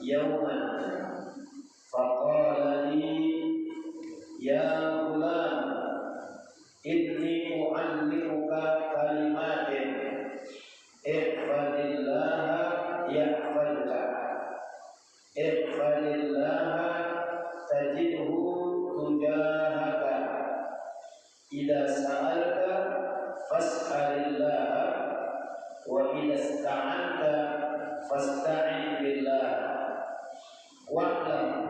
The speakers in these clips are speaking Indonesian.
yawman faqala li ya gulam inni u'allimuka kalimatin ihfadillaha yahfadka ihfadillaha tajidhu tujahaka idza sa'alta fas'alillah wa idza ista'anta fasta'in billah wa'lam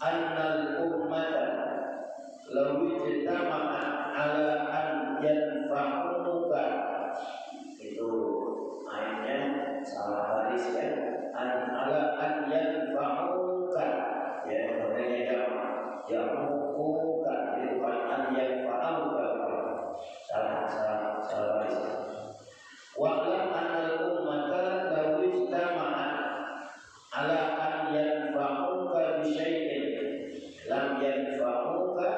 anna al-ummata law ijtama'at ala an yanfa'uka. Itu ayatnya salah baris ya. Ala an yanfa'uka ya, maknanya ya'muka itu bukan an yanfa'uka. Salah baris. Wa'lam anna al-ummata law ijtama'at ala an yanfa'uka bi syai'in lam yanfa'uka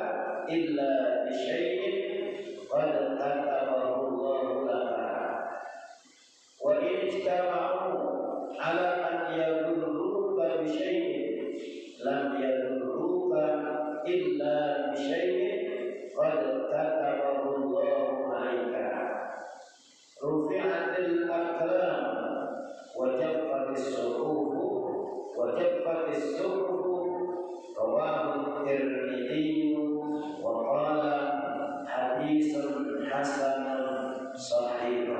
illa bi syai'in qad katabahu Allahu laka wa in ijtama'u ala an yadurruka bi syai'in lam yadurruka illa bi syai'in qad katabahu Allahu 'alaika rufi'atil aqlam wa jaffatis suhuf rawahu Tirmidzi wa qala haditsun hasanun sahih.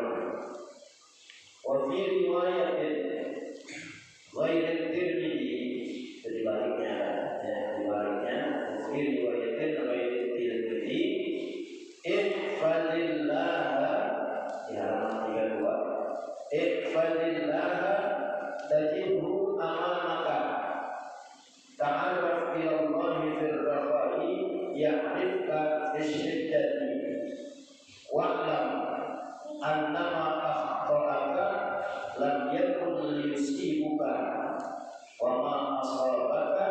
Wa fi riwayatin ghairi Tirmidzi, sebaliknya fi riwayatin ghairi Tirmidzi ihfadillah di halaman 32 ihfadillah tajidhu amamaka ta'arraf ila Allah fil rakhai ya'rifka fis shiddati wa'lam annama akhta'aka lam yakun liyusibuka wa ma asabaka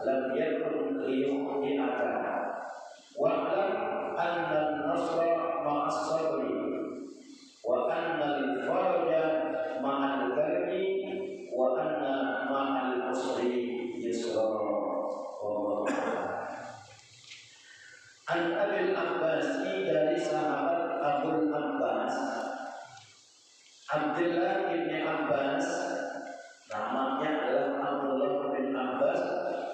lam yakun liyukhti'aka wa'lam anna an-nasra ma'as sabri wa anna al-faraja ma'al karbi wa anna ma'al usri yusra. An Abil Abbas, dari sahabat Abul Abbas Abdullah bin Abbas, namanya adalah Abdullah bin Abbas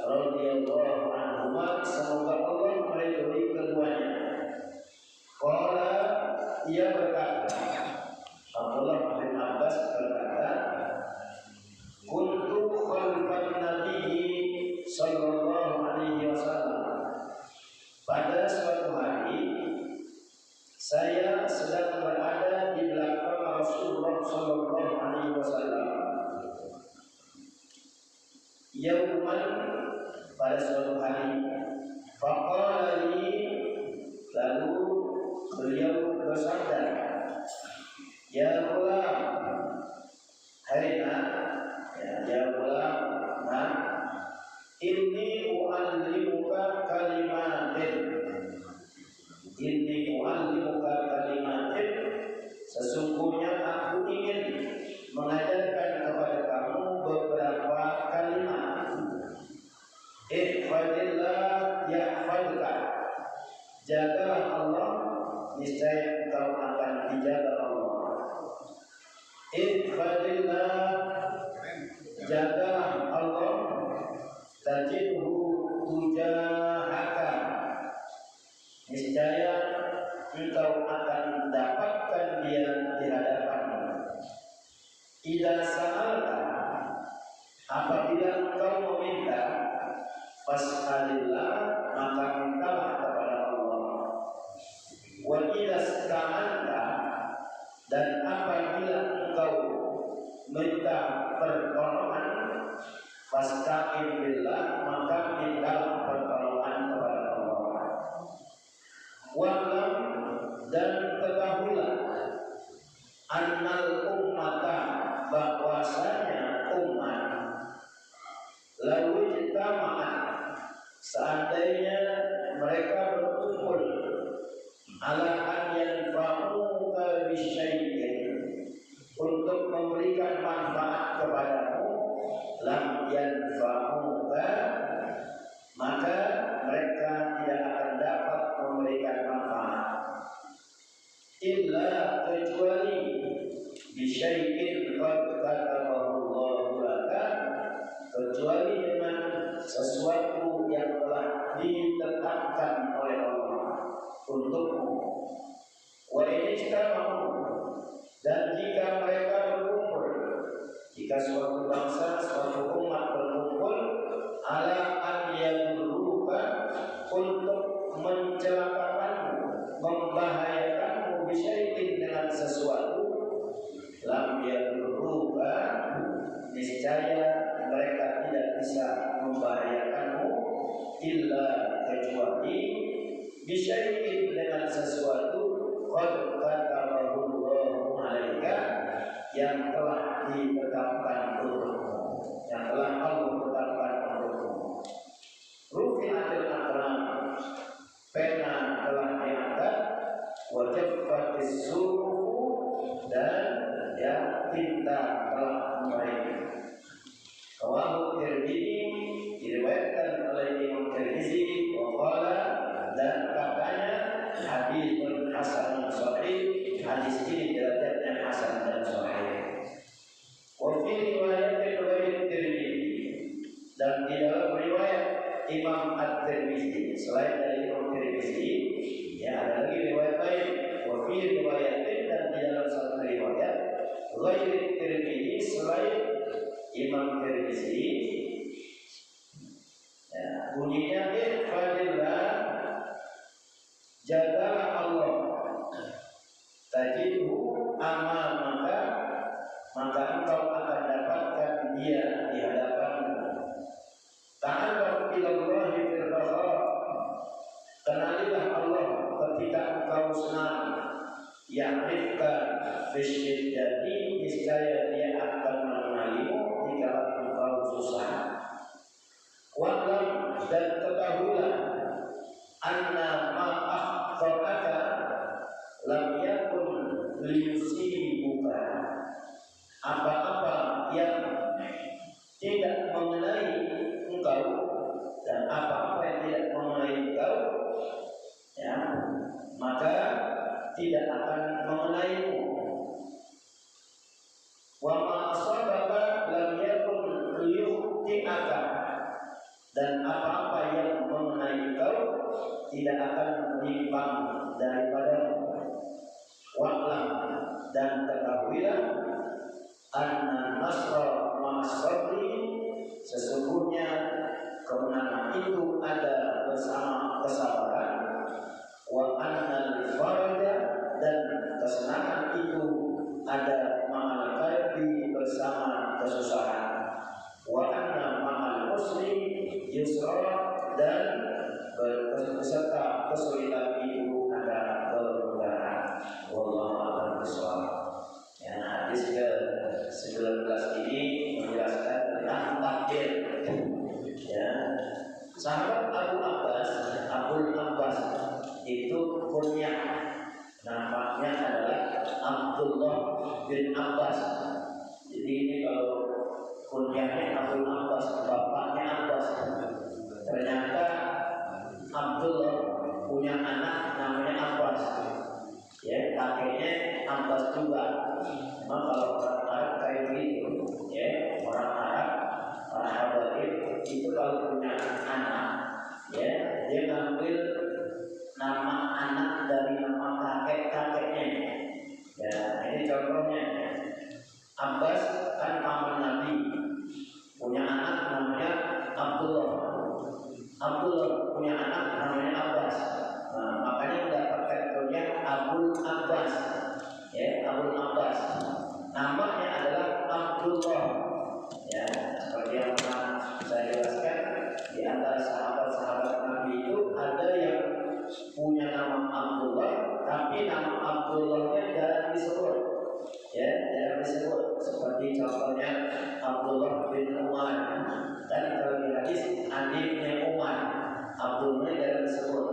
radhiyallahu anhu, semoga Allah meridhoi keduanya. Qala, ia berkata, Abdullah bin Abbas berkata, kuntu khalfan Nabi sallallahu alaihi wasallam. Pada suatu hari saya sedang berada di belakang Rasulullah sallallahu alaihi wasallam. Yauman, pada suatu hari, faqala li, lalu beliau bersabda, ya ghulam, hai nak, ya ghulam, nak, inni u'allimuka kalimatin, sesungguhnya aku ingin mengajarkan kepada kamu beberapa kalimat. Ihfadillah yahfadka, jagalah Allah, niscaya engkau akan dijaga Allah. Ihfadillah, jagalah Allah, tajidhu tujahaka, niscaya engkau akan mendapatkan dia di hadapanmu. Idza sa'alta, apabila engkau meminta, fas'alillah, maka mintalah kepada Allah. Wa idza ista'anta, dan apabila engkau minta pertolongan, fasta'in billah, maka mintalah pertolongan kepada Allah. Wa'lam, dan ketahuilah, annal ummata, bahwasanya umat, lalu ijtama'at, seandainya mereka berkumpul, ala an yanfa'uka bisyai'in, untuk memberikan manfaat kepadamu, lam jika suatu bangsa, suatu umat berkumpul ala an yadurruka untuk mencelakakanmu, membahayakanmu bisyai'in dengan sesuatu, lam yadurruka niscaya mereka tidak bisa membahayakanmu illa kecuali bisyai'in dengan sesuatu qad katabahullahu 'alaika yang telah ditetapkan untukmu, yang telah Allah tetapkan untukmu. Rufi'atil aqlam, pena telah diangkat, wa jaffatis suhuf, dan ya tinta telah membaik. Rawahu Tirmidzi, diriwayatkan oleh Imam Tirmidzi, wa qala, dan katanya haditsun hasanun sahih, hadis ini derajatnya hasan dan sahih. Wa fi riwayat Tirmidzi, dan di dalam riwayat Imam At-Tirmidzi, selain dari Imam Tirmidzi, ya ada lagi riwayat lain. Wa fi riwayat, dan di dalam satu riwayat ghairi Tirmidzi, selain Imam Tirmidzi, ya, bunyinya ihfadillah, jagalah Allah, tajidhu amamaka, maka engkau akan dapatkan dia di hadapanmu. Ta'arraf ilallahi fil raha, kenalilah Allah ketika engkau senang. Ya'rifka fisyiddati, niscaya dia akan mengenalimu jika engkau susah. Wa'lam, dan ketahuilah, anna ma'akhfa'aka lam yakun liyusibuka, apa-apa yang tidak mengenai engkau dan apa-apa yang tidak mengenai engkau, ya, maka tidak akan mengenaimu. Wa ma asabaka lam yakun liyukhti'aka, dan apa-apa yang mengenai engkau tidak akan menyimpang daripadamu. Wa'lam, dan ketahuilah, anna nasra ma'as sabri, sesungguhnya kemenangan itu ada bersama kesabaran. Wa annal faraja, dan kesenangan itu ada ma'al karbi, bersama kesusahan. Wa anna ma'al usri yusra, dan beserta kesulitan itu ada kemudahan. Wallahu a'lam bishawab. Yang hadis ke-19 ini menjelaskan tentang takdir. Ya, sahabat Abul Abbas itu kunyah, namanya adalah Abdullah bin Abbas. Jadi ini kalau kunyahnya Abul Abbas, bapaknya Abbas. Ternyata Abdullah punya anak namanya Abbas. Ya, kakeknya Abbas juga. Memang kalau orang Arab kayak gitu, ya, orang Arab, orang Habaib itu kalau punya anak, ya, dia ngambil nama anak dari nama kakek-kakeknya. Ya, ini contohnya. Abbas kan paman Nabi, punya anak namanya Abdullah. Abdullah punya anak namanya Abbas. Nah, makanya mendapatkan kunyah Abul Abbas. Ya, Abul Abbas. Namanya adalah Abdullah. Ya, seperti yang pernah saya jelaskan, di antara sahabat-sahabat Nabi itu ada yang punya nama Abdullah, tapi nama Abdullahnya jarang disebut. Ya, jarang disebut. Seperti contohnya Abdullah bin Umar. Dan kalau di hadis Ali bin Umar, Abdullah jarang disebut.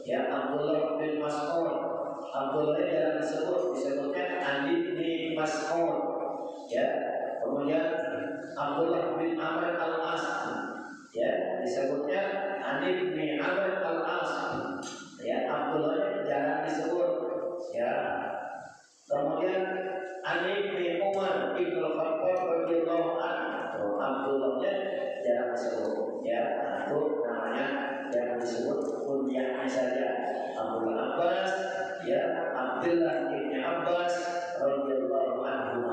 Ya, Abdullah bin Mas'ud, Abdullah jarang disebut, disebutnya Ali bin Mas'ud. Ya, kemudian Abdullah bin Amr al-As, ya, disebutnya Ali bin Amr al-As. Ya, Abdullah jarang disebut. Ya, kemudian Ali bin Umar ibn Khattab radhiyallahu anhu, Abdullahnya jarang disebut. Ya, itu namanya jarang disebut, kunyahnya saja. Abdul Abbas, ya, Abdullah bin Abbas radhiyallahu anhu.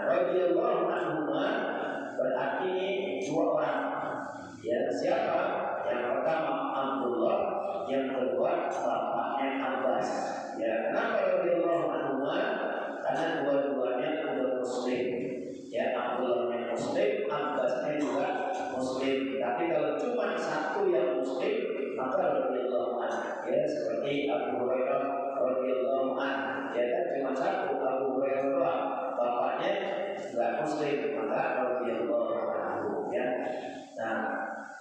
Radhiyallahu anhu maka radhiyallahu anhu, ya seperti Abu Hurairah radhiyallahu anhu, ya kan cuma satu Abu Hurairah, bapaknya nggak muslim, maka radhiyallahu anhu, ya. Nah,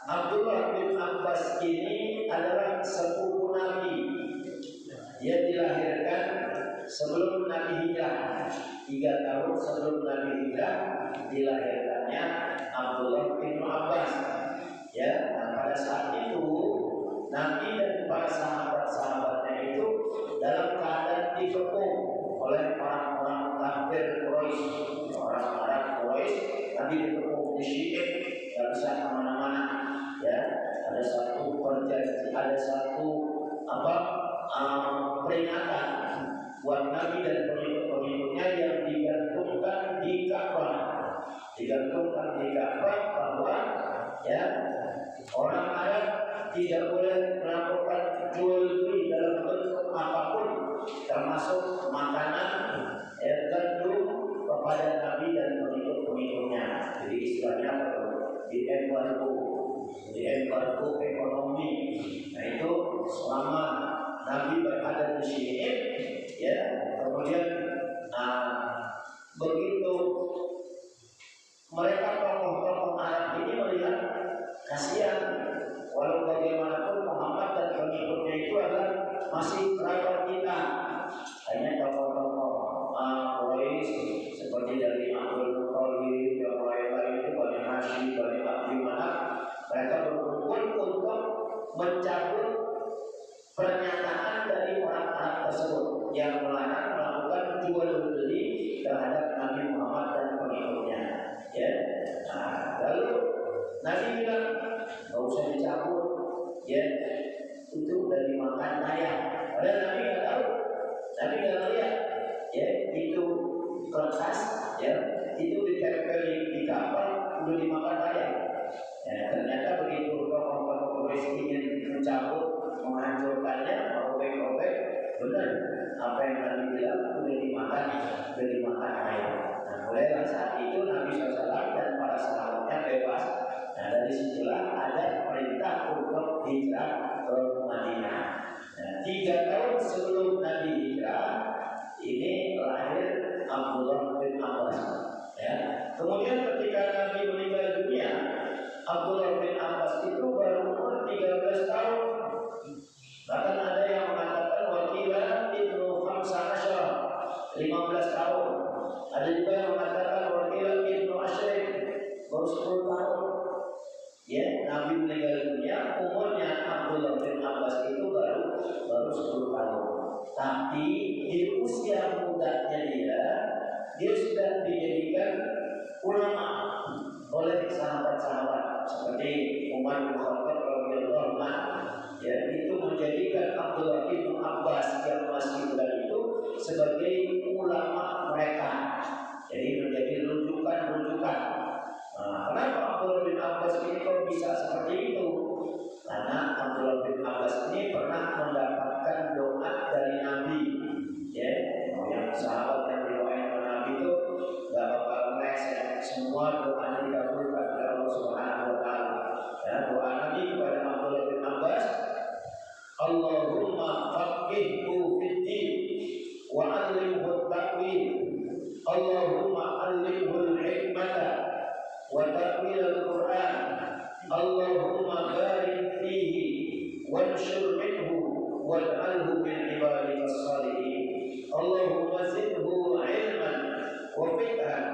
Abdullah bin Abbas ini adalah sepupu Nabi. Dia dilahirkan sebelum Nabi hijrah, 3 tahun sebelum Nabi hijrah dilahirkannya Abdullah bin Abbas. Ya, nah pada saat itu Nabi dan para sahabat-sahabatnya itu dalam keadaan dikepung oleh orang-orang kafir Quraisy, orang-orang Quraisy. Nabi dikepung di Syi'ib, tidak bisa kemana-mana. Ya, ada satu perjanjian, ada satu peringatan buat Nabi dan pengikut-pengikutnya yang digantungkan di Ka'bah, bahwa ya orang Arab tidak boleh melakukan jual beli dalam bentuk apapun, termasuk makanan gandum kepada Nabi dan pengikut-pengikutnya. Jadi istilahnya di embargo ekonomi. Nah itu selama Nabi berada di sini, ya kemudian begitu mereka tokoh-tokoh Arab ini melihat kasihan, walau bagaimanapun Muhammad dan pengikutnya itu adalah masih kerabat kita. Hanya tokoh-tokoh Quraisy seperti dari Abdul Muthalib, yang lain-lain itu Bani Hashim, Bani Abdi Manaf, mereka berkumpul untuk mencabut pernyataan dari orang Arab tersebut yang melarang melakukan jual beli terhadap Nabi Muhammad dan pengikutnya. Ya, nah, lalu Nabi bilang nggak usah dicabut, ya itu udah dimakan ayam. Padahal Nabi nggak tahu, Nabi nggak lihat, ya itu kertas, ya itu ditempel di kapal udah dimakan ayam. Ya, ternyata begitu tokoh-tokoh Quraisy ingin mencabut, menghancurkannya, merobek-robek, benar apa yang Nabi bilang udah dimakan ayam. Nah, mulailah saat itu Nabi SAW dan para sahabatnya bebas. Nah, dari situlah ada perintah untuk hijrah ke Madinah. Nah, 3 tahun sebelum Nabi hijrah, ini lahir Abdullah bin Abbas. Ya. Kemudian ketika Nabi meninggal dunia, Abdullah bin Abbas itu baru umur 13 tahun. Bahkan ada yang mengatakan wakilah Ibnu Khamsa Asyara 15 tahun. Ada juga yang mengatakan wakilah Ibnu Asyrik baru 10 tahun. Ya, Nabi meninggal dunia, umurnya Abdullah bin Abbas itu baru 10 tahun. Tapi di usia mudanya dia sudah dijadikan ulama oleh sahabat-sahabat seperti Umar bin Khattab radhiyallahu anhu. Ya, itu menjadikan Abdullah bin Abbas yang masih muda itu sebagai ulama mereka. Jadi menjadi rujukan. Nah, kenapa Abdullah bin Abbas ini kok bisa seperti itu? Karena Abdullah bin Abbas ini pernah mendapatkan doa dari Nabi. Ya, yang sahabat yang didoain Nabi itu gak bakal meleset. Semua doanya dikabulkan oleh Allah Subhanahu wa taala. Ya, doa Nabi kepada Abdullah bin Abbas, Allahumma faqihhu fid-din wa 'allimhu at-ta'wil. Allahumma 'allimhu al-hikmata wa ta'wil al-Qur'an. Allahumma barik fihi wanshur minhu waj'alhu min ibadika as-salihin. Allahumma zidhu 'ilman wa fiqhan.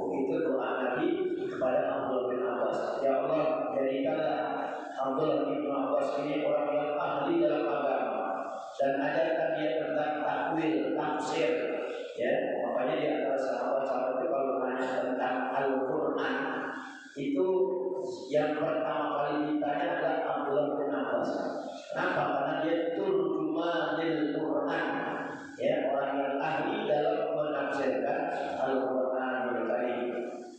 Itu doa Nabi kepada Abdullah bin Abbas. Ya Allah, jadikanlah Abdullah bin Abbas ini orang yang ahli dalam agama dan ajarkan dia tentang takwil, tafsir. Ya, makanya di antara sahabat-sahabat itu kalau nanya tentang Al-Quran itu yang pertama kali ditanya adalah Abdullah bin Abbas. Kenapa? Karena dia turjumanil Quran. Ya, orang yang ahli dalam menafsirkan Al-Quran Al-Karim.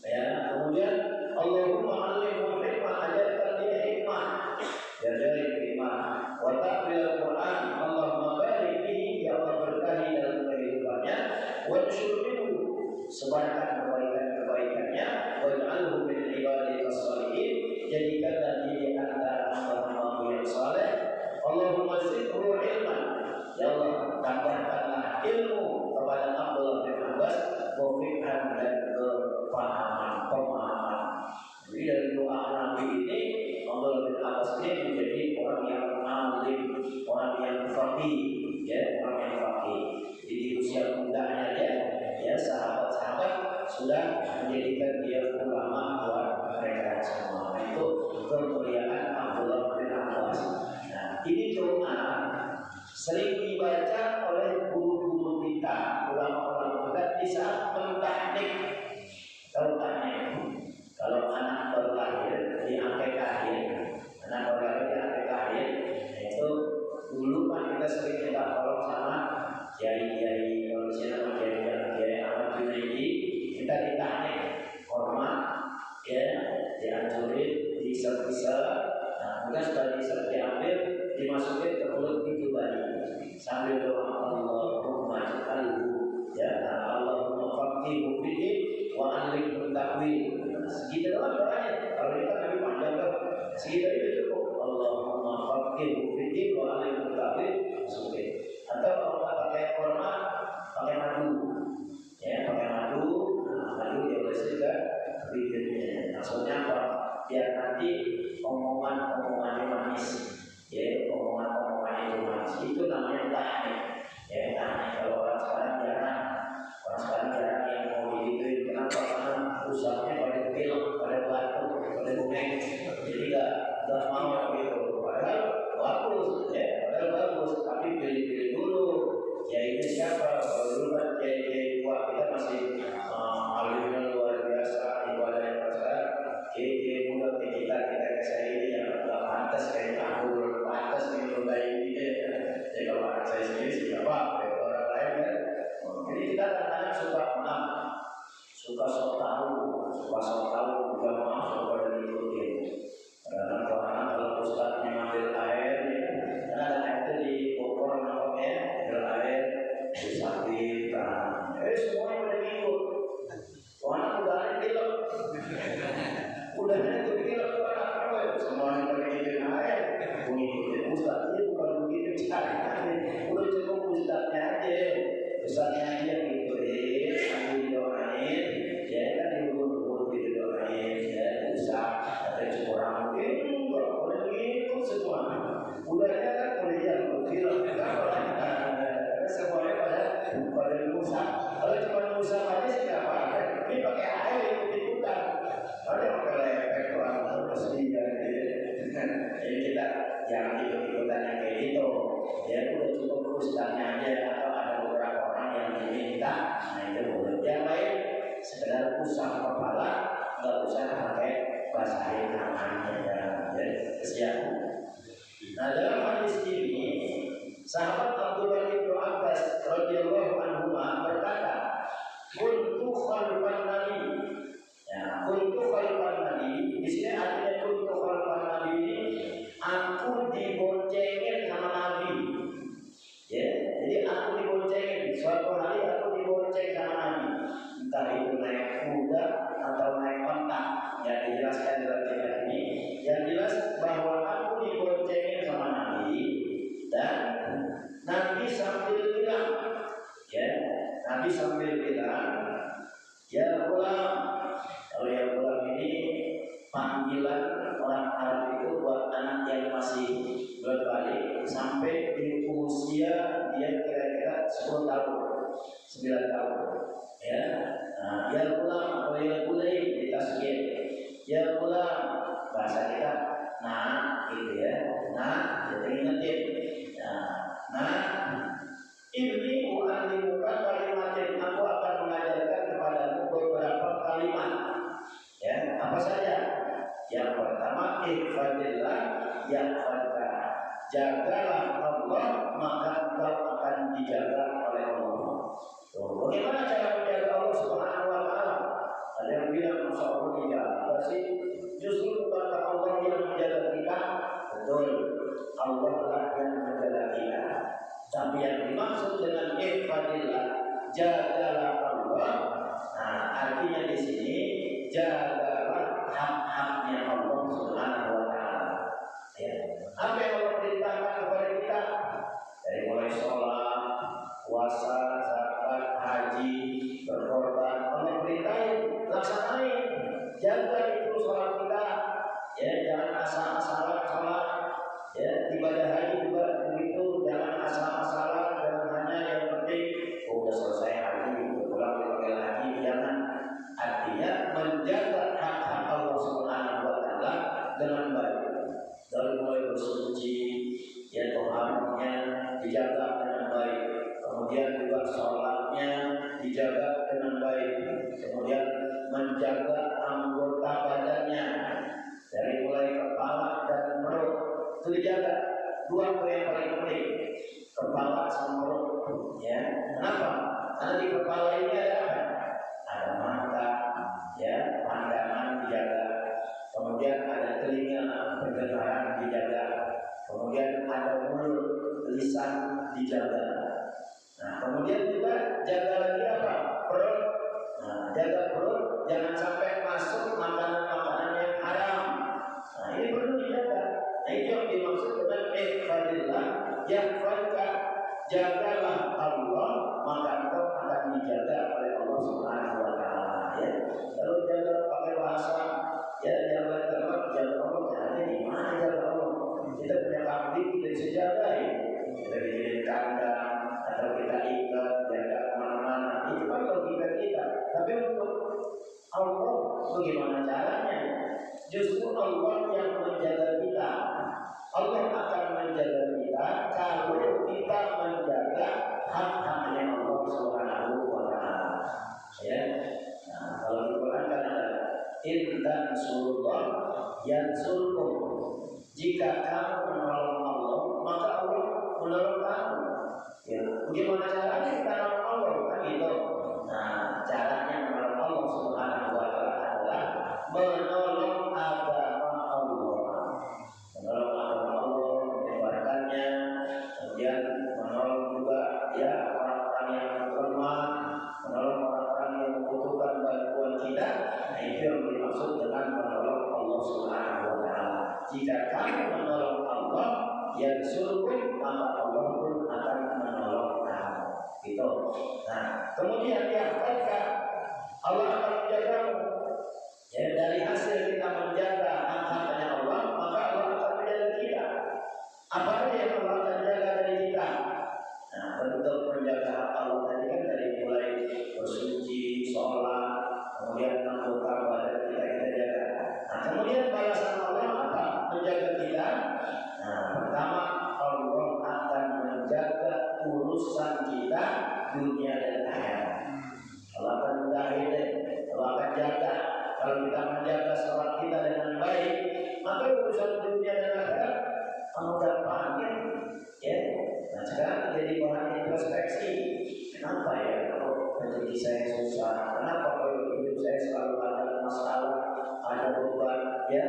Ya, kemudian Allahumma 'allimhu hikmah, ajarkan dia hikmah. Ya, dari hikmah. Wa ta'wil Al-Quran, Allahumma barik fihi, ya Allah berkahi dalam kehidupannya. Wa syurbihu, sebanyak ilmu kepada Abdullah bin Abbas, wafiqan dan pemahaman. Jadi dari doa Nabi ini, Abdullah bin Abbas ini menjadi orang yang alim, orang yang faqih, ya, orang yang faqih. Jadi di usia mudanya ya sahabat-sahabat sudah menjadikan dia ulama buat mereka semua. Itu kemuliaan Abdullah bin Abbas. Nah, ini doa sering dibaca oleh guru-guru kita, ulama-ulama kita di saat mentahnik. Kalau anak baru lahir di akekahin, itu dulu kan kita sering minta tolong sama kiai-kiai, kalau nama kiai Ahmad Junaidi, kita ditahnik hormat, ya, dianjurin, diisap-isap. Nah, kemudian setelah diisap diambil, dimasukin ke mulut ditubani sambil doa Allahumma ij'alhu, ya, Allahumma faqihu fiddin wa alimhu ta'wil. Segitu doang doanya. Kalau ini kan Nabi panjang kan, segitu itu cukup. Allahumma faqihu fiddin wa alimhu ta'wil. Atau kalau nggak pakai kurma, pakai madu, ya, pakai madu. Nah, madu dia boleh juga bibirnya. Maksudnya apa? Biar nanti omongan-omongannya manis, ya, omongan-omongan itu manis. Itu namanya tahnik, ya, tahnik. Kalau orang sekarang jarang yang mau digituin. Kenapa? Karena usahanya pada pilek, pada batuk, pada bungeng. Jadi nggak mau gitu. Padahal bagus, ya, tapi pilih-pilih dulu. Ya ini siapa? Kalau dulu kan kiai kita masih alimnya luar biasa, ibadah yang besar. Kiai muda kita saya ini yang nggak pantas kayak tahun, pantas minum bayi ini. Jadi kalau anak saya sendiri sih nggak apa-apa, orang lain kan. Jadi kita kadang-kadang suka sok tahu juga maaf suka diikutin. Kadang kalau anak kalau ustadznya ngambil air, karena ada air itu di Bogor namanya, ambil air disakit, semuanya udah ngikut. Kalau anak udah ada pilek, udah itu pilek tuh anak semuanya pada ngikutin air, ngikutin ustadznya bukan begitu caranya, udah cukup ustadznya aja. Ustaznya aja ngikutin, sambil didoain, ya kan diurut-urut didoain, ya usah ada cukup rambut, kalau boleh ngikut semua. Udahnya kan kuliah, film, semuanya pada Musa. Kalau cuma Musa aja sih nggak apa-apa. Ini pakai air ikut-ikutan. Kalau yang pakai lepek orang terus dia, jadi kita jangan ikut-ikutan yang kayak gitu. Ya udah cukup ustaznya aja atau ada beberapa orang yang diminta, nah itu boleh. Yang lain sekedar usah kepala, nggak usah pakai basahin tangannya ya, kesian. Nah dalam hadis ini sahabat Abdullah bin Abbas radhiyallahu anhu berkata, "Kuntu khalfan Nabi." Ya, kuntu khalfan Nabi. Di sini artinya kuntu khalfan Nabi ini aku diboncengin sama Nabi. Ya, jadi aku diboncengin. Suatu hari aku dibonceng sama Nabi. Entah itu naik kuda atau naik onta. Ya dijelaskan dalam kitab ini. Yang jelas bahwa aku diboncengin sama Nabi dan Nabi sambil bilang, ya, Nabi sambil bilang, ya ulang. Kalau ya ulang ini panggilan orang Arab itu buat anak yang masih berbalik sampai di usia dia kira-kira 10 tahun, 9 tahun, ya. Nah, ya ulang atau ya mulai di tasbih, ya ulang bahasa kita, nah, gitu ya, nah, jadi ingetin, nah, ini mu'allimuka kalimatin, aku akan mengajarkan kepadamu beberapa kalimat. Ya, apa saja? Yang pertama, ihfadillah yahfadka. Jagalah Allah, maka engkau akan dijaga oleh Allah. Bagaimana cara menjaga Allah Subhanahu wa taala? Ada yang bilang Masya Allah dijaga sih. Justru bukan Allah yang menjaga kita. Betul, Allah lah yang menjaga kita. Tapi yang dimaksud dengan ihfadillah, jagalah Allah. Nah, artinya di sini jagalah hak-haknya Allah Subhanahu wa taala. Ya. Apa yang Allah perintahkan kepada kita? Dari mulai sholat, puasa, jaga itu sholat kita, ya jangan asal-asalan sholat, ya ibadah haji juga begitu, jangan asal-asalan, jangan hanya yang penting udah selesai haji pulang dipanggil haji, jangan. Artinya menjaga hak-hak Allah Subhanahu wa taala dengan baik, dari mulai bersuci, ya toharohnya dijaga dengan baik, kemudian juga sholatnya dijaga dengan baik, kemudian menjaga anggota badannya dari mulai kepala dan perut itu dijaga. Dua yang paling penting, kepala sama perut, ya. Kenapa? Karena di kepala ini ada apa? Ada mata, ya, pandangan dijaga, kemudian ada telinga, pendengaran dijaga, kemudian ada mulut, lisan dijaga. Nah, kemudian juga jaga lagi apa? Perut. Nah, jaga perut, jangan sampai masuk makanan-makanan yang haram. Nah, ini perlu dijaga. Nah, itu yang dimaksud dengan ihfadillah yahfadka, jagalah Allah, maka engkau akan dijaga oleh Allah Subhanahu wa taala, ya. Kalau jaga pakai bahasa, ya jangan jaga Allah, caranya di mana jaga Allah? Kita punya kambing, kita bisa jaga, ya. Kita bikin kandang atau kita ikat, jaga kemana-mana, itu kan logika kita. Tapi untuk Allah bagaimana caranya? Justru Allah yang menjaga kita. Allah akan menjaga kita kalau kita menjaga hak-haknya Allah Subhanahu wa taala. Ya. Nah, kalau di Quran kan ada intan surullah yansurkum. Jika kamu menolong Allah, maka Allah menolong kamu. Ya, bagaimana caranya kita menolong Allah? Kan gitu. Nah, caranya menolong Allah Subhanahu wa taala adalah menolong agama Allah. Menolong agama Allah, menyebarkannya, kemudian menolong juga ya orang-orang yang lemah, menolong orang-orang yang membutuhkan bantuan kita. Nah, itu yang dimaksud dengan menolong Allah Subhanahu wa taala. Jika kamu menolong Allah, yang surga, maka Allah pun akan menolong kamu. Gitu. Nah, kemudian yang ketiga, Allah akan menjagamu. Ya, dari hasil kita menjaga hak-haknya Allah, maka Allah akan menjaga kita. Apa yang Allah akan jaga dari kita? Nah, bentuk menjaga hak Allah tadi kan dari mulai bersuci, sholat, kemudian anggota badan kita jaga. Nah, kemudian balasan Allah apa? Menjaga kita. Nah, pertama Allah akan menjaga urusan kita dunia dan akhirat. Allah akan menjaga, Allah akan jaga. Kalau kita menjaga sholat kita dengan baik, maka urusan dunia dan akhirat kamu gampangin, ya. Nah, sekarang jadi bahan introspeksi. Kenapa ya kalau rezeki saya susah? Kenapa kalau hidup saya selalu ada masalah, ada beban? Ya,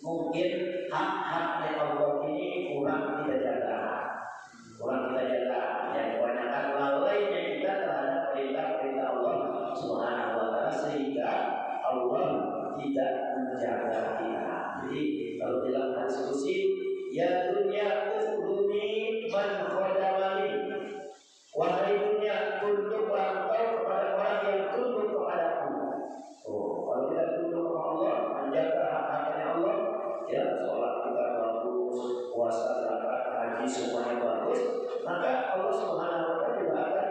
mungkin hak-haknya Allah ini kurang kita jaga. Yang kebanyakan lalainya kita terhadap perintah-perintah Allah Subhanahu wa taala sehingga Allah tidak menjaga kita. Jadi kalau dalam diskusi, ya dunia usduni man khadamani, wahai dunia tunduklah engkau kepada orang yang tunduk kepadaku. Kalau kita tunduk kepada Allah, menjaga hak-haknya Allah, ya sholat kita bagus, puasa, zakat, haji semuanya bagus, maka Allah Subhanahu wa taala juga akan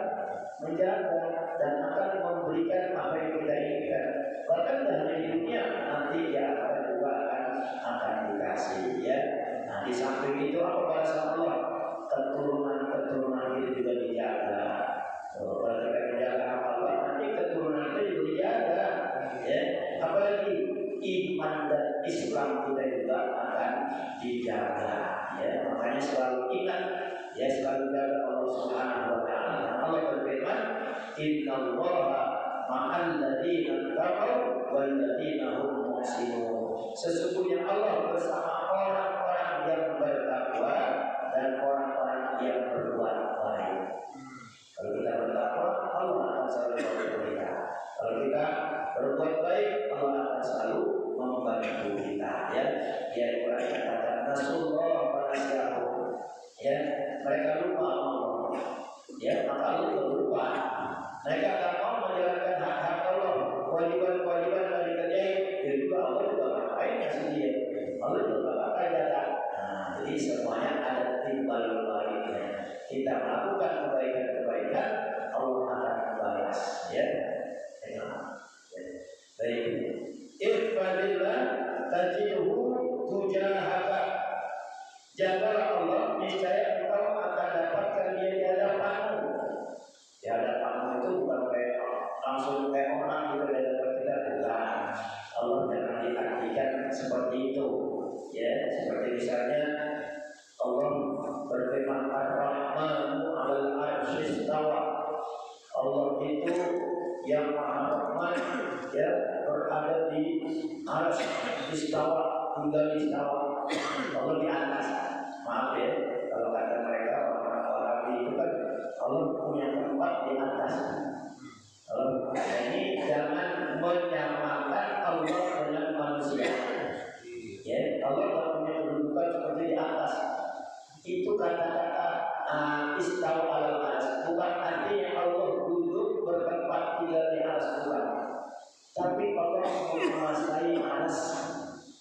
menjaga dan akan memberikan apa yang kita inginkan. Bahkan dari dunia nanti ya juga akan dikasih, ya. Nah, di samping itu apa bahasa Allah? Keturunan itu juga dijaga. Kalau kita menjaga Allah, nanti keturunan itu juga dijaga, ya. Apalagi iman dan Islam kita juga akan dijaga, ya. Makanya selalu ingat, ya, selalu jaga Allah Subhanahu wa taala. Allah berfirman, innallaha ma'al ladzina taqaw wal ladzina hum muhsinun. Sesungguhnya Allah bersama orang-orang yang bertakwa dan orang-orang yang berbuat baik. Kalau kita bertakwa, Allah akan selalu membantu kita. Kalau kita berbuat baik, Allah akan selalu membantu kita, ya. Ya, Quran kata nasullah wa nasyahu. Ya, mereka lupa Allah. Ya, maka Allah lupa. Mereka tak mau menjalankan hak-hak Allah, kewajiban-kewajiban kita melakukan kebaikan-kebaikan, Allah akan membalas. Ya, baik. Ihfadillah tajidhu tujahaka. Jagalah Allah, niscaya engkau akan dapatkan dia di hadapanmu. Di hadapanmu itu bukan kayak langsung kayak orang gitu di hadapan kita, bukan. Allah jangan diartikan seperti itu. Ya, seperti misalnya Allah berfirman Ar-Rahmanu 'alal 'arsy istawa. Allah itu yang Maha Rahman, ya, berada di arsy istawa, tinggal di istawa. Allah di atas. Maaf ya, kalau kata mereka orang Wahabi itu kan Allah punya tempat di atas. Ini jangan menyamakan Allah dengan manusia. Ya, Allah punya kedudukan seperti di atas. Itu kata-kata istawa alal arsy, bukan artinya Allah duduk bertempat tinggal di arsy, bukan. Tapi Allah menguasai arsy.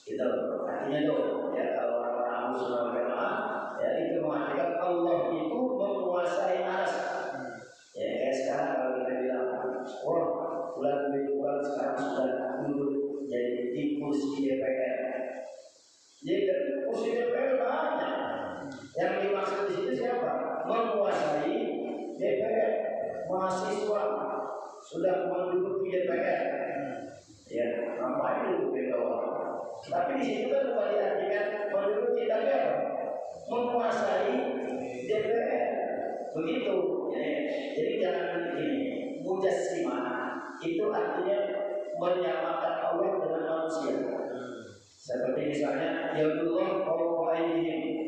Gitu artinya tuh, ya, kalau orang Muslim ya, itu mengartikan Allah itu menguasai arsy. Ya, kayak sekarang kalau kita bilang, wah, bulan sekarang sudah duduk jadi di kursi DPR. Jadi kursi DPR banyak. Yang dimaksud di situ siapa? Menguasai DPR. Mahasiswa sudah menduduki DPR. Ya, ngapain duduk di bawah? Tapi di situ kan bukan diartikan menduduki DPR, menguasai DPR. Begitu. Jadi jangan begini. Mujassimah itu artinya menyamakan Allah dengan manusia. Seperti misalnya Yadullah fawqa aydihim,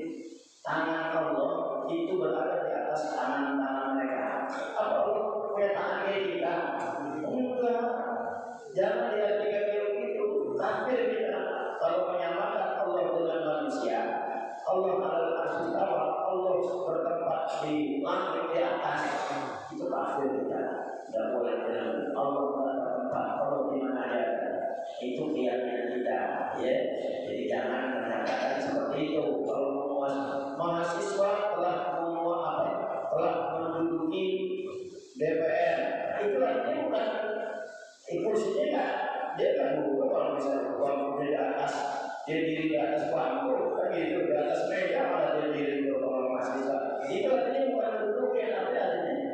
tangan Allah itu berada di atas tangan-tangan mereka. Apa Allah punya tangan kayak kita? Enggak. Jangan diartikan begitu. Kafir kita kalau menyamakan Allah dengan manusia. Allah adalah arsy istawa, Allah bertempat di langit di atas. Itu kafir kita. Tidak boleh dengan Allah bertempat Allah di mana aja. Itu keyakinan kita, ya. Jadi jangan mengatakan seperti itu. Kalau mahasiswa telah menduduki DPR, itu artinya bukan kursinya kan? Dia kan dulu kalau misalnya bangku di atas, dia diri di atas bangku, kan gitu, di atas meja malah dia diri di bawah mahasiswa. Itu artinya bukan menduduki, tapi artinya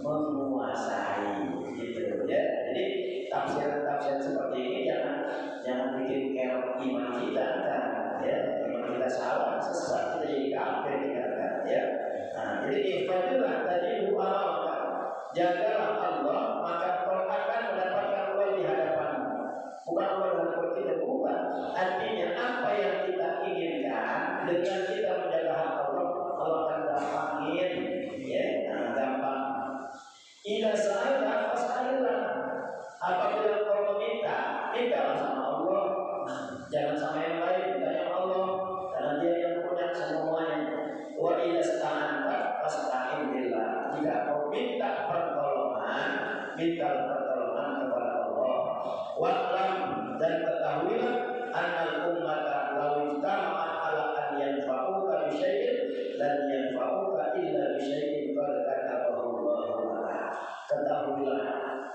menguasai, gitu ya. Jadi tafsiran seperti ini jangan bikin kerok iman kita, kan? Ya, iman kita salah, sesat, kita jadi kafir, kan? Ya. Nah, jadi ifadillah tadi Allah, jagalah Allah, maka kau akan mendapatkan Allah di hadapanmu. Bukan Allah di hadapan kita, bukan. Artinya apa yang kita inginkan dengan kita menjaga Allah, Allah akan dapatkan, ya, gampang. Ila sa'ala fas'alillah. Apabila kau meminta, mintalah sama Allah. Jangan sama yang lain, minta yang Allah, karena Dia yang punya semuanya. Wa ila sta'anta fasta'in billah. Jika kau minta pertolongan, minta pertolongan kepada Allah. Wa'lam, dan ketahuilah annal ummata law ijtama'at ala an yanfa'uka bi syai'in lan yanfa'uka illa bi syai'in qad katabahu Allah. Ketahuilah,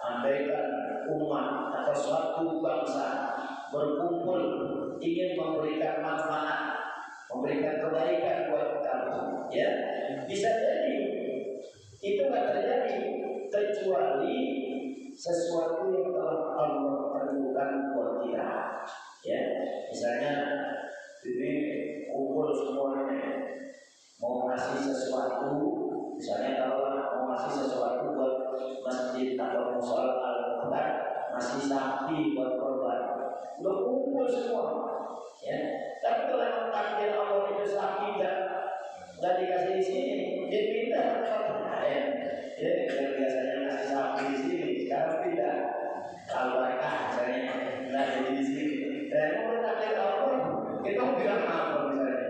andaikan umat atau suatu bangsa berkumpul ingin memberikan manfaat, memberikan kebaikan buat kamu, ya, bisa jadi itu nggak terjadi kecuali sesuatu yang telah Allah tentukan buat kita, ya. Misalnya ini kumpul semuanya mau ngasih sesuatu, misalnya kalau mau ngasih sesuatu buat masjid atau musola al-Quran, ngasih sapi buat korban, udah kumpul semua, ya. Tapi kalau takdir Allah itu sapi nggak dikasih di sini, dia pindah ke tempat lain. Ya, yang biasanya ngasih sapi di sini, sekarang pindah al-Barakah misalnya, nggak jadi di sini. Dan kalau takdir Allah, kita bilang apa misalnya?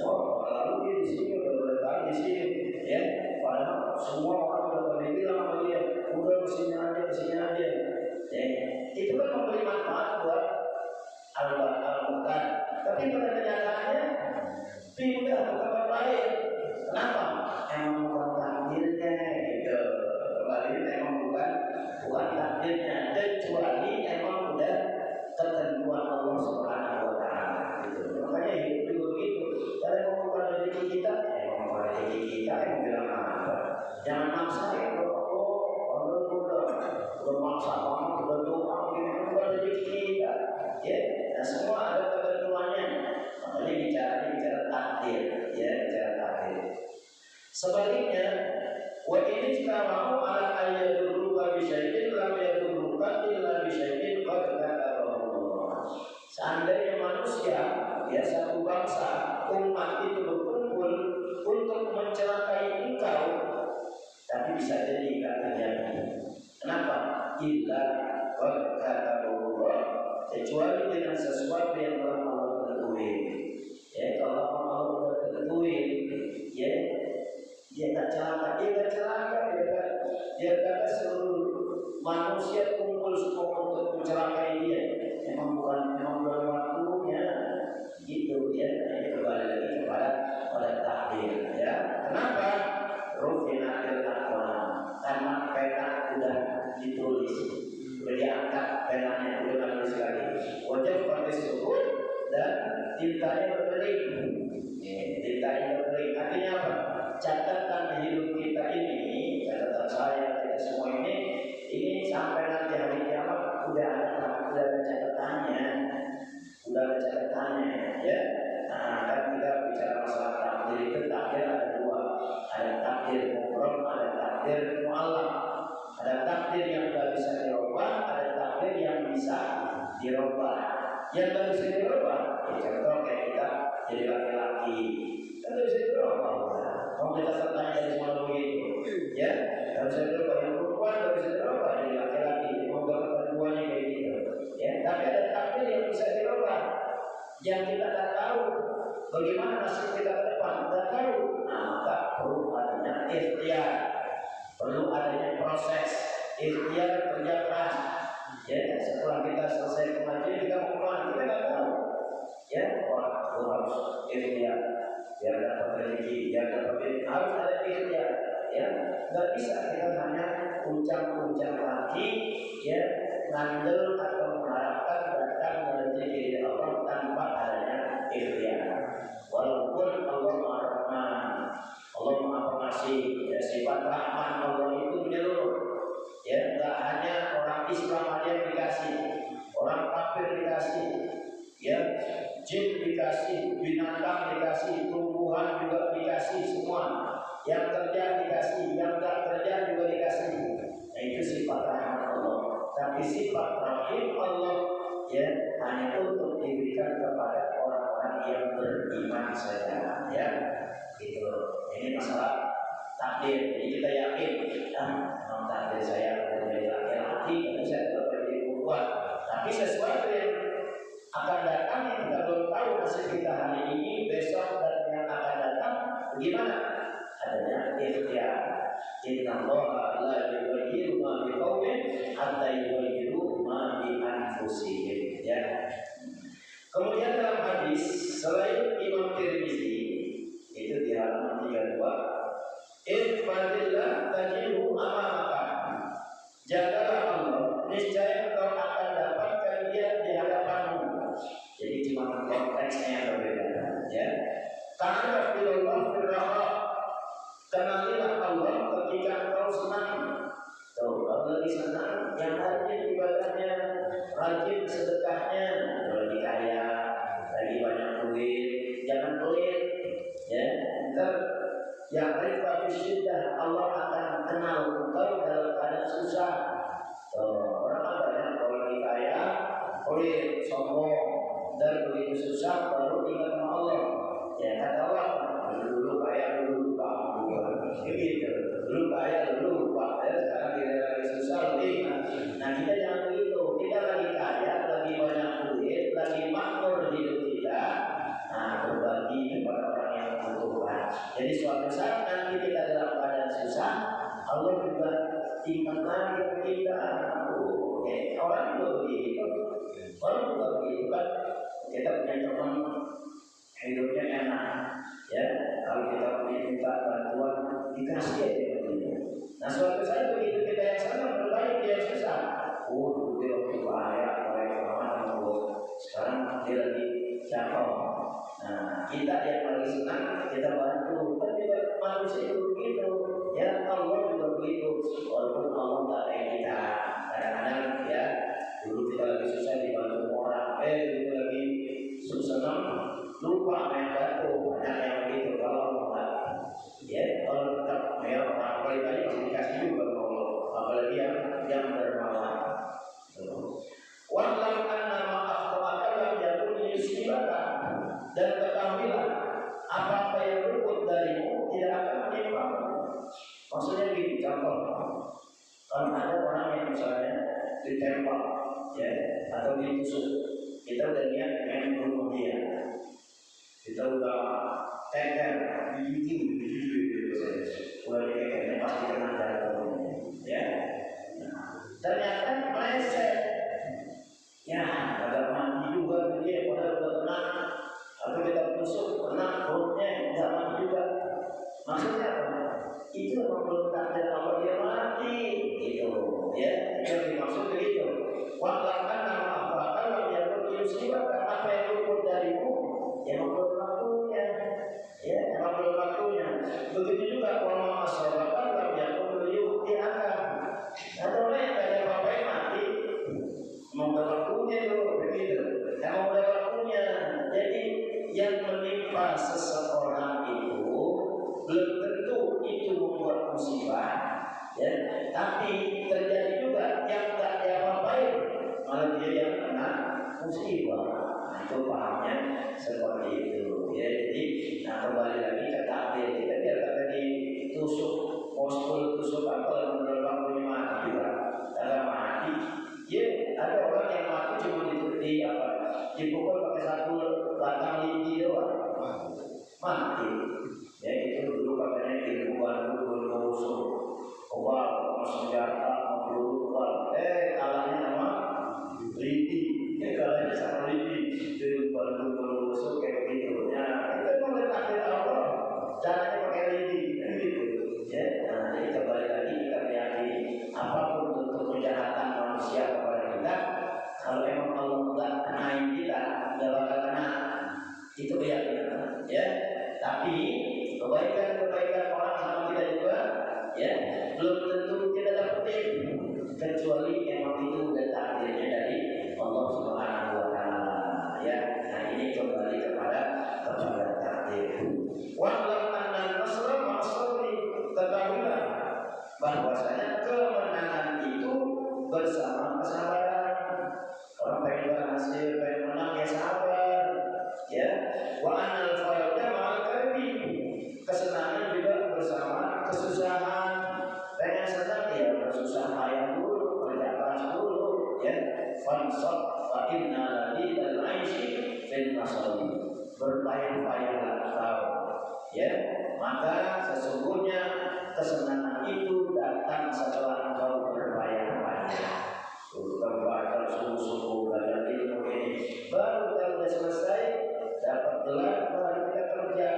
Oh, lalu dia di sini udah bertahan di sini, ya. Padahal semua orang udah pada bilang sama dia, udah kesini aja, ya. Itu kan memberi manfaat buat al-Quran. Tapi pada kenyataannya pindah ke tempat lain. Kenapa? Emang Seandainya manusia, ya satu bangsa, umat itu berkumpul untuk mencelakai engkau, tapi bisa jadi tidak terjadi. Kenapa? Illa kata Allah, kecuali dengan sesuatu yang telah Allah tentuin. Ya, kalau Allah tentuin, ya dia tak celaka, dia kata seluruh manusia kumpul semua untuk mencelakai dia. Memang bukan waktunya, gitu ya. Kembali lagi pada takdir, ya. Kenapa? Rufinatil aqlam, karena pena sudah ditulis, sudah diangkat penanya, sudah menulis lagi. Wajib pada suku dan tintanya berkering. Tintanya berkering. Artinya apa? Catatan hidup kita ini, catatan saya, kita semua ini sampai nanti hari kiamat udah ada catatannya, ya. Nah, kan kita bicara masalah takdir itu, takdir ada dua, ada takdir mutlak, ada takdir mu'allaq. Ada takdir yang tidak bisa dirubah, ada takdir yang bisa dirubah. Yang tidak bisa dirubah, ya contoh kayak kita jadi laki-laki, kan tidak bisa dirubah. Kalau kita tertanya dari semua begitu, ya, tidak bisa dirubah. Yang perempuan tidak bisa dirubah, jadi laki-laki. Mau gambar duanya kayak gitu, ya. Tapi ada takdir yang bisa dirubah, yang kita tak tahu bagaimana nasib kita ke depan, tidak tahu. Nah, maka perlu adanya ikhtiar, perlu adanya proses ikhtiar, kerja keras. Ya, setelah kita selesai pengajian kita mau kemana kita nggak tahu. Ya, harus ikhtiar biar dapat rezeki, biar dapat harus ada ikhtiar. Ya, nggak bisa kita hanya uncang-uncang lagi, ya, ngandel atau mengharapkan datang rezeki dari Allah tanpa adanya ikhtiar. Walaupun Allah Maha Rahman, Allah Maha Pengasih, ya, sifat rahman Allah itu menyeluruh. Ya, tidak hanya orang Islam aja yang dikasih, orang kafir dikasih, ya, jin dikasih, binatang dikasih, tumbuhan juga dikasih semua. Yang kerja dikasih, yang tak kerja juga dikasih. Nah, itu sifat rahman Allah. Tapi sifat rahim Allah, ya, hanya untuk diberikan kepada orang-orang yang beriman saja, ya. Itu. Ini masalah takdir. Jadi kita yakin, memang takdir saya menjadi laki-laki, tapi saya tidak menjadi perempuan. Tapi sesuatu yang akan datang yang kita belum tahu nasib kita hari ini, besok dan yang akan datang, bagaimana? Adanya ikhtiar. Inna Allaha la yughayyiru ma biqaumin hatta yughayyiru ma bi anfusihim. Ya. Kemudian dalam hadis selain Imam Tirmizi itu di halaman 32, Ifadillah tajihu amamaka. Jagalah Allah, niscaya engkau akan dapatkan dia di hadapanmu. Jadi cuma konteksnya yang berbeda, ya. Karena filullah firraha, kenalilah Allah ketika engkau senang. Tuh, kalau lagi senang, yang rajin ibadahnya, rajin sedekahnya, lagi kaya, lagi banyak duit, jangan pelit, ya. Ntar yang rifat syiddah, Allah akan kenal engkau dalam keadaan susah. Orang banyak kalau lagi kaya, pelit, sombong, dan begitu susah baru ingat sama Allah. Ya kata Allah, dulu kaya dulu lupa, begitu. Dulu kaya dulu lupa, sekarang kita lagi susah lebih. Nah kita jangan begitu. Kita lagi kaya, lagi banyak duit, lagi makmur hidup kita. Nah, berbagi kepada orang yang membutuhkan. Jadi suatu saat nanti kita dalam keadaan susah, Allah juga ingat lagi kita. Orang juga begitu. Orang juga begitu kan. Kita punya teman hidupnya enak, ya. Kalau kita minta bantuan dikasih aja begitu. Nah suatu saat begitu kita yang sana berbalik dia yang susah. Dulu dia waktu bahaya, sekarang dia lagi jatuh. Nah, kita yang paling senang kita bantu. Kan juga manusia itu begitu. Ya Allah juga begitu. Walaupun Allah tak kayak kita. Kadang-kadang ya, dulu kita lagi susah dibantu orang. Kita lagi susah lupa main batu. Banyak yang begitu. Kalau Allah, ya kalau tetap ya orang kali masih dikasih juga Allah. Apalagi yang dermawan. Walau anna ma'akhtaaka lam musibah dan ketahuilah apa-apa yang luput darimu tidak akan menimpamu. Maksudnya begini, contoh, kalau ada orang yang misalnya ditembak, ya, atau ditusuk, kita udah niat pengen bunuh dia, kita udah teker, udah dikekeknya pasti kena darah, ya. Ternyata meleset, ya, agak mati juga dia, padahal udah tenang, atau kita tusuk, kena perutnya, nggak mati juga. Maksudnya apa? Itu belum takdir Allah dia mati, itu, ya, itu dimaksud begitu. Walaupun nama apa kalau dia bermusibah, apa yang luput darimu, yang belum waktunya, ya, yang belum waktunya. Begitu juga kalau masalah kalau dia belum diangkat, ada orang yang ada apa yang mati, mau waktunya dulu begitu, yang udah waktunya. Jadi yang menimpa seseorang itu belum tentu itu membuat musibah, ya. Tapi terjadi juga yang tak dia apa-apain, malah dia yang kena musibah. Nah, itu pahamnya seperti itu, ya. Jadi, nah kembali lagi ke takdir kita, biar kata ditusuk, pospol tusuk apa menurut punya mati juga, dalam mati. Ya, ada orang yang mati cuma di apa? Dipukul pakai satu batang lidi doang, mati. Ya itu dulu katanya ilmuwan dulu musuh, obal, senjata, peluru, kalahnya nama lidi, kalahnya sama lidi, ilmuwan dulu musuh kayak gitu. Ya itu boleh takdir Allah, caranya pakai lidi, gitu. Ya, nah jadi kembali lagi kita meyakini apapun bentuk kejahatan manusia kepada kita, kalau memang Allah nggak kenain kita, nggak bakal kena, itu keyakinan, ya. Tapi kebaikan orang sama kita juga, ya, belum tentu kita dapetin, kecuali emang itu udah takdirnya dari Allah Subhanahu Wa Taala, ya. Nah ini kembali kepada takdir. Wa'lam anna nasra ma'asabri, ketahuilah bahwasanya kemenangan itu bersama kesabaran. Orang pengen berhasil, pengen menang ya sabar, ya. Wa anal faraja ma'al karbi, kesenangan juga bersama kesusahan. Pengen senang ya bersusah payah dulu, kerja keras dulu, ya. Fansab fa inna lidal aishi fil nasab, berpayah-payahlah kau, ya. Maka sesungguhnya kesenangan itu datang setelah engkau berpayah-payah. Sudah belajar sungguh-sungguh, belajar ilmu ini, baru kita sudah selesai dapat gelar, baru kita kerja.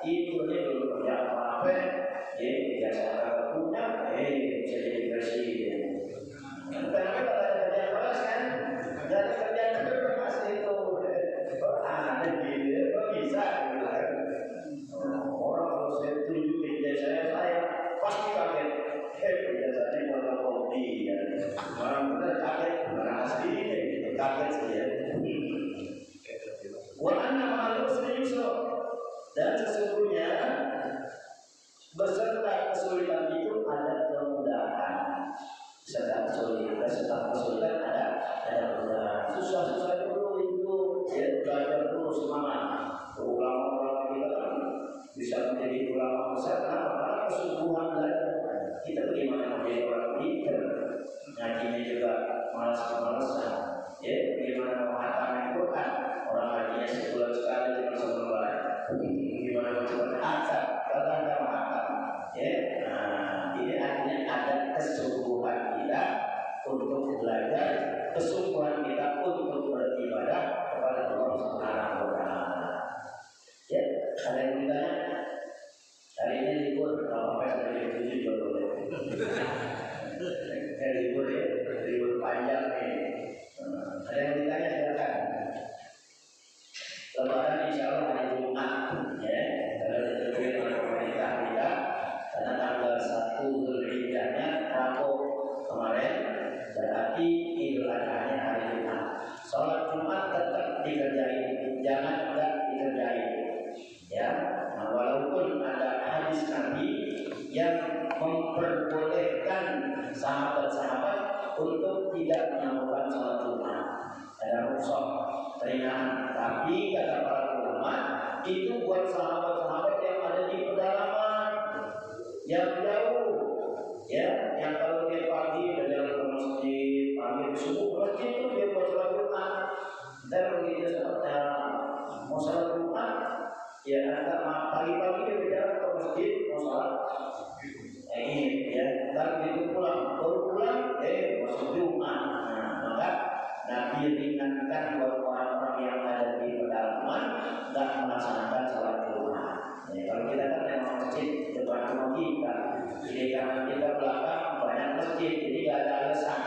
Itu belum kerja apa-apa, ya biasa kalau punya, bisa jadi presiden. Karena kalau ada kerja keras kan, nggak ada kerja keras itu, ada gitu, kok bisa? Orang kalau saya tunjukin jasa saya pasti kaget. Biasanya kalau kopi, ya. Orang benar kaget, orang asli gitu, kaget saja. Wa anna ma'al usri yusra, dan sesungguhnya beserta kesulitan itu ada kemudahan. Beserta kesulitan ada kemudahan. Susah-susah dulu itu, ya, belajar dulu semangat. Ulama-ulama kita kan bisa menjadi ulama besar karena kesungguhan belajar. Kita bagaimana menjadi orang pintar, ngajinya juga malas-malasan, ya. Bagaimana memahami Quran, orang ngajinya sebulan sekali cuma sebulan. Gimana mencoba asal kalau ada mahal, ya. Nah, ini artinya ada kesungguhan kita untuk belajar, kesungguhan kita untuk beribadah kepada Allah Subhanahu Wa Taala. Ya, ada yang bertanya? Hari ini libur, apa yang ada di juga boleh. Libur ya, libur panjang nih. Ada yang ditanya silakan. Lebaran insya Allah hari Jumat, ya. Kalau ditentuin oleh pemerintah kita, karena tanggal 1 Zulhijjahnya Rabu kemarin, berarti Idul Adha-nya hari Jumat. Sholat Jumat tetap dikerjain, jangan enggak dikerjain, ya. Nah, walaupun ada hadis Nabi yang memperbolehkan sahabat-sahabat untuk tidak melakukan sholat Jumat, ada rukhsah ringan. Tapi kata para ulama itu buat sahabat-sahabat yang ada di pedalaman, yang jauh, ya, yang kalau dia pagi udah jalan ke masjid, pagi subuh ke masjid itu dia buat sholat Jumat. Dan begitu saatnya mau sholat Jumat, ya antara pagi-pagi dia berjalan ke masjid mau sholat. Ini ya, dan begitu pulang, baru pulang, masuk Jumat. Nah, maka Nabi ringankan buat orang-orang yang ada di pedalaman tidak melaksanakan sholat Jumat. Ya, kalau kita kan memang masjid depan rumah kita, di kanan kita belakang banyak masjid, jadi tidak ada alasan.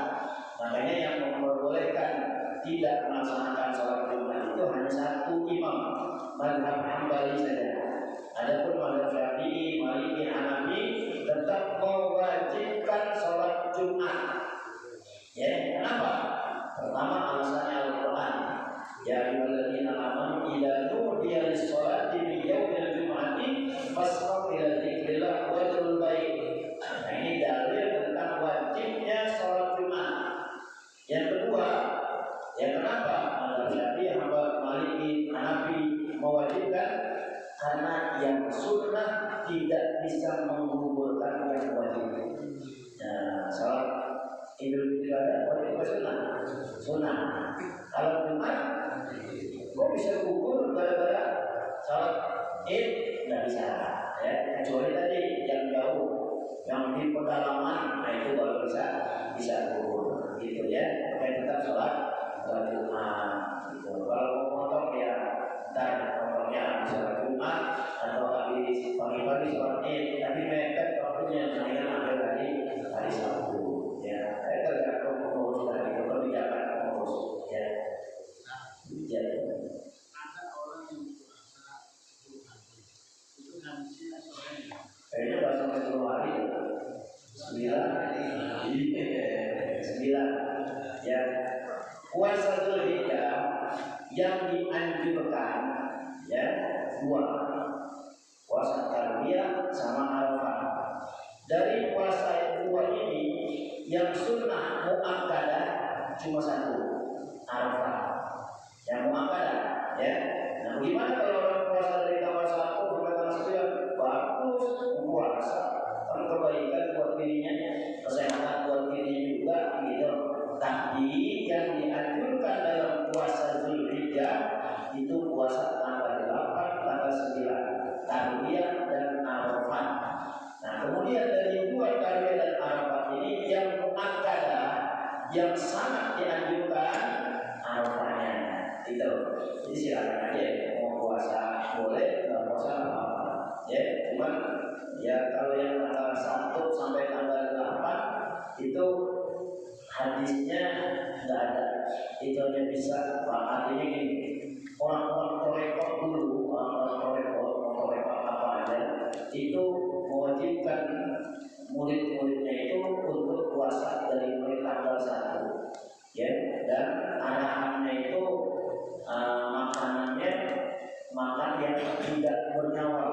Makanya yang memperbolehkan tidak melaksanakan sholat Jumat itu hanya satu imam, mazhab Hambali saja. Adapun mazhab Syafi'i, Maliki, Hanafi tetap mewajibkan sholat Jumat. Ya, kenapa? Pertama alasannya Al-Quran. Ya ayyuhalladzina amanu idza nudiya lis-sholati min yaumil jumu'ati fas'au ila dzikrillah wa dzul bait. Nah, ini dalil tentang wajibnya sholat Jumat. Yang kedua, ya kenapa mazhab Syafi'i, Maliki, Hanafi mewajibkan? Karena yang sunnah tidak bisa menggugurkan yang wajib. Nah, sholat Idul Fitri ada wajib sunnah. Sunnah. Kalau Jumat, kok bisa gugur gara-gara sholat Id? Tidak bisa. Ya, kecuali tadi yang jauh, yang di pedalaman, nah itu baru bisa gugur. Gitu ya. Makanya tetap sholat Jumat. Gitu. Kalau mau potong ya, ntar potongnya bisa Jumat atau habis pagi-pagi sholat Id, tapi mepet waktunya dengan ambil hari Sabtu. Ya, saya tergantung pengurus dari kebijakan pengurus. Ya, ada orang yang puasa 10 hari, itu habisnya sore. Kayaknya nggak sampai 10 hari, 9. Ya, puasa Dzulhijjah yang dianjurkan, ya, 2. Puasa Tarwiyah sama Arafah. Dari puasa yang 2 ini, yang sunnah muakkadah cuma 1, Arafah. Yang muakkadah, ya. Nah, gimana kalau orang puasa dari tanggal 1 sampai tanggal 9? Bagus, puasa, kan kebaikan buat dirinya, kesehatan buat dirinya juga, gitu. Tapi yang dianjurkan dalam puasa Dzulhijjah itu puasa tanggal 8, tanggal 9, Tarwiyah dan Arafah. Nah, kemudian dari 2 Tarwiyah dan Arafah ini yang muakkadah, yang sangat dianjurkan Arafahnya. Itu. Jadi silakan aja mau puasa boleh, nggak puasa apa-apa. Ya, cuman ya kalau yang tanggal 1 sampai tanggal 8 itu hadisnya nggak ada. Itu hanya bisa artinya gini. Orang-orang torekot dulu, orang-orang torekot apa aja itu mewajibkan murid-muridnya itu untuk puasa dari mulai tanggal 1, ya, dan arahannya itu makanannya makan yang tidak bernyawa,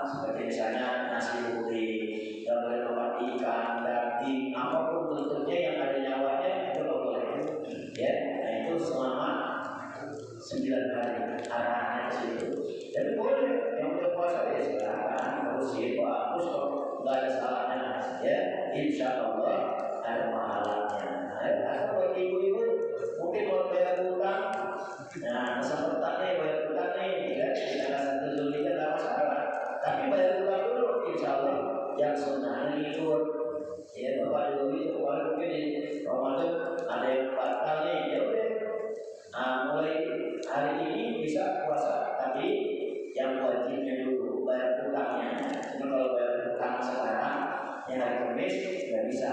seperti misalnya nasi putih, nggak boleh makan ikan, daging, apapun bentuknya yang ada nyawanya itu nggak boleh, ya. Nah itu selama 9 hari arahannya ke situ. Jadi boleh yang udah puasa ya silakan, kalau sih bagus kok, nggak ada salahnya, ya. Insya Allah ada pahalanya. Asal buat ibu-ibu mungkin mau bayar utang, nah pesertanya bayar utang nih, ya. Tidak satu Dzulhijjah tidak masalah, tapi bayar utang dulu, insya Allah yang sunnahnya ikut. Ya, Bapak dulu itu kemarin mungkin di Ramadan ada yang batal nih, ya udah. Nah, mulai hari ini bisa puasa, tapi yang wajibnya dulu bayar utangnya. Jadi kalau bayar utang sekarang, yang hari Kamis nggak bisa.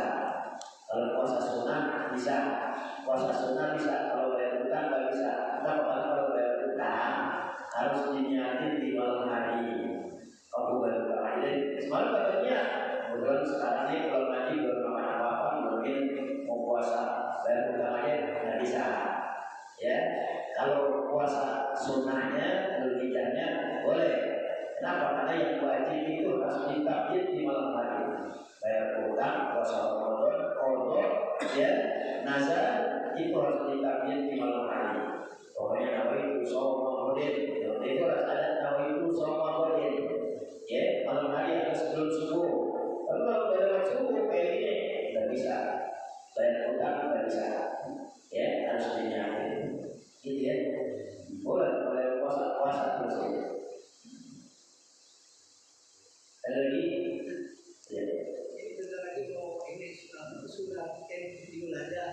Kalau puasa sunnah bisa, kalau bayar utang nggak bisa. Kenapa? Kalau bayar utang harus dinyatin di malam hari. Kalau bayar utang aja, semalam katanya, kemudian sekarang ini kalau ngaji belum makan apa-apa, mungkin mau puasa bayar utang aja nggak bisa. Ya, kalau puasa sunnahnya, Dzulhijjahnya boleh. Kenapa? Karena yang wajib itu harus ditabir di malam hari. Bayar utang, puasa Ramadan, qadha, ya, nazar itu harus ditakdir di malam hari. Pokoknya nama itu soma godin. Itu harus ada nama itu soma godin. Ya, malam hari atau sebelum subuh. Kalau lewat subuh kayak gini, nggak bisa. Bayar utang nggak bisa. Ya, harus dinyakin. Gitu ya. Boleh puasa terus ya. Ada lagi? Ya. Ini bentar lagi mau ini surat Idul Adha.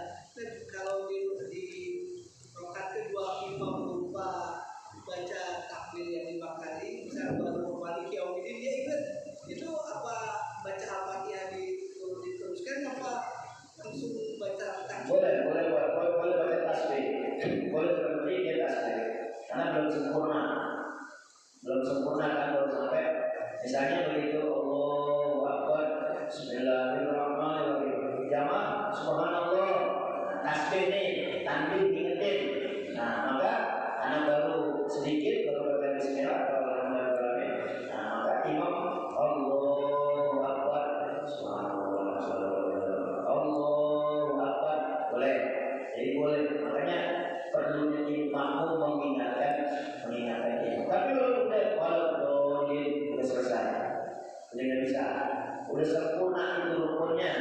Kalau di rokat kedua imam lupa baca takbir yang 5 kali, misalnya baru balik yaumidin dia ingat itu apa baca al-fatihah diteruskan apa langsung baca takbir? Boleh baca tasbih. Boleh berhenti dia tasbih. Karena belum sempurna kan belum sampai. Misalnya begitu Allahu Akbar, Bismillahirrahmanirrahim. Jamaah Subhanallah. Tasbih nih, tanbih diingetin. Nah, maka anak baru sedikit baru baca Bismillah atau Alhamdulillah. Nah, maka imam Allahu Akbar, Subhanallah, Allahu Akbar. Boleh. Jadi boleh. Makanya perlunya imammu mengingatkan dia. Tapi kalau udah selesai, udah nggak bisa, udah sempurna itu rukunnya,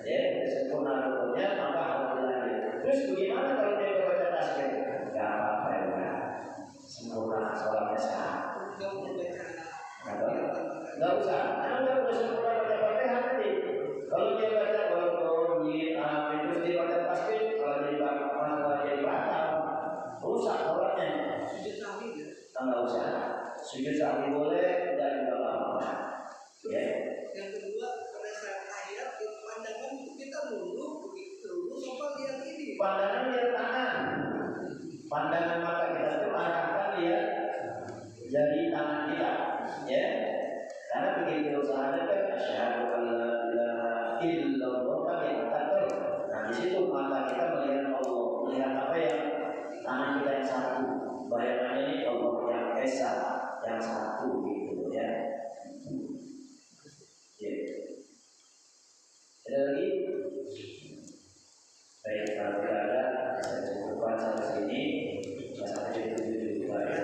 ya, udah sempurna rukunnya, maka harus dilanjut. Terus bagaimana kalau dia baca tasbih? Gak apa-apa ya, sempurna sholatnya sah. Nggak usah, karena udah sempurna baca Fatihah nanti. Kalau dia baca terus dia baca tasbih, kalau dia batal, rusak sholatnya. Nggak usah. Sujud sahwi boleh, dan juga apa-apa. Ya. Yang kedua, pada saat ayat pandangan kita dulu apa lihat ini? Pandangan lihat tangan. Pandangan mata kita itu arahkan lihat jari tangan kita. Ya. Karena begitu sahaja kan asyhadu an la ilaha illallah kan yang tertentu. Nah di situ mata kita melihat Allah, melihat apa yang tangan kita yang satu. Bayangannya ini Allah yang esa, yang satu gitu ya. Ada lagi? Baik, kalau tidak ada, saya cukupkan sampai sini. Sampai itu juga ya.